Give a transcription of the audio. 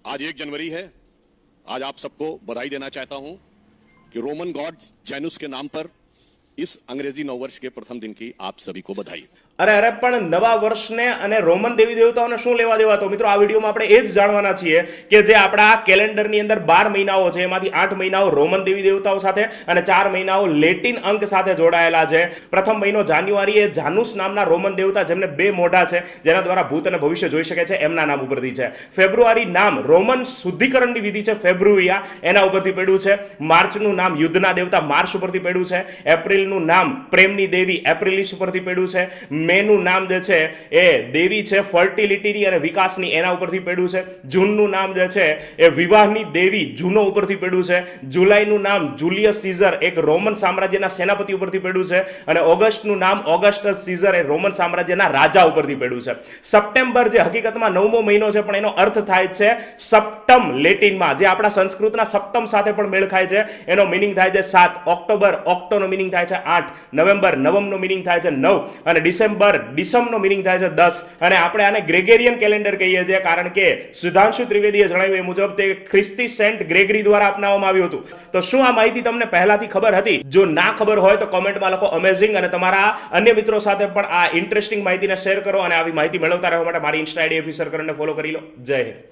आज 1 जनवरी है। आज आप सबको बधाई देना चाहता हूं कि रोमन गॉड जैनुस के नाम पर इस अंग्रेजी नववर्ष के प्रथम दिन की आप सभी को बधाई। અરે પણ નવા વર્ષને અને રોમન દેવી દેવતાઓને શું લેવા દેવા? તો મિત્રો આ વિડીયોમાં આપણે એ જ જાણવાના છીએ કે જે આપણા કેલેન્ડરની અંદર 12 મહિનાઓ છે એમાંથી 8 મહિનાઓ રોમન દેવી દેવતાઓ સાથે અને 4 મહિનાઓ લેટિન અંક સાથે જોડાયેલા છે. પ્રથમ મહિનો જાન્યુઆરી એ જાનુસ નામના રોમન દેવતા જેમને 2 મોઢા છે, જેના દ્વારા ભૂત અને ભવિષ્ય જોઈ શકે છે, એમના નામ ઉપરથી છે. ફેબ્રુઆરી નામ રોમન શુદ્ધિકરણની વિધિ છે ફેબ્રુઆ, એના ઉપરથી પડ્યું છે. માર્ચનું નામ યુદ્ધના દેવતા માર્ચ ઉપરથી પડ્યું છે. એપ્રિલનું નામ પ્રેમની દેવી એપ્રિલિસ ઉપરથી પડ્યું છે. મેનું નામ જે છે એ દેવી છે ફર્ટિલિટીની અને વિકાસની, એના ઉપરથી પડ્યું છે. જૂનનું નામ જે છે એ વિવાહની દેવી જૂનો ઉપરથી પડ્યું છે. જુલાઈનું નામ જુલિયસ સીઝર એક રોમન સામ્રાજ્યના સેનાપતિ ઉપરથી પડ્યું છે. અને ઓગસ્ટનું નામ ઓગસ્ટસ સીઝર એ રોમન સામ્રાજ્યના રાજા ઉપરથી પડ્યું છે. સપ્ટેમ્બર જે હકીકતમાં 9મો મહિનો છે પણ એનો અર્થ થાય છે સપ્તમ લેટિનમાં, જે આપણા સંસ્કૃતના સપ્તમ સાથે પણ મેળ ખાય છે. એનો મિનિંગ થાય છે 7. ઓક્ટોબર ઓક્ટોનો મિનિંગ થાય છે 8. નવેમ્બર નવમનો મિનિંગ થાય છે 9. અને ડિસમનો મિનિંગ થાય છે 10. અને આપણે આને ગ્રેગેરિયન કેલેન્ડર કહીએ છીએ કારણ કે સુધાંશુ ત્રિવેદીએ જણાવ્યું એ મુજબ તે ખ્રિસ્તી સેન્ટ ગ્રેગરી દ્વારા અપનાવવામાં આવ્યું હતું. તો શું આ માહિતી તમને પહેલાથી ખબર હતી? જો ના ખબર હોય તો કોમેન્ટમાં લખો અમેઝિંગ, અને તમારા અન્ય મિત્રો સાથે પણ આ ઇન્ટરેસ્ટિંગ માહિતીને શેર કરો. અને આવી માહિતી મેળવતા રહેવા માટે મારી ઇન્સ્ટા આઈડી ઓફિસર કરીને ફોલો કરી લો. જય હિન્દ.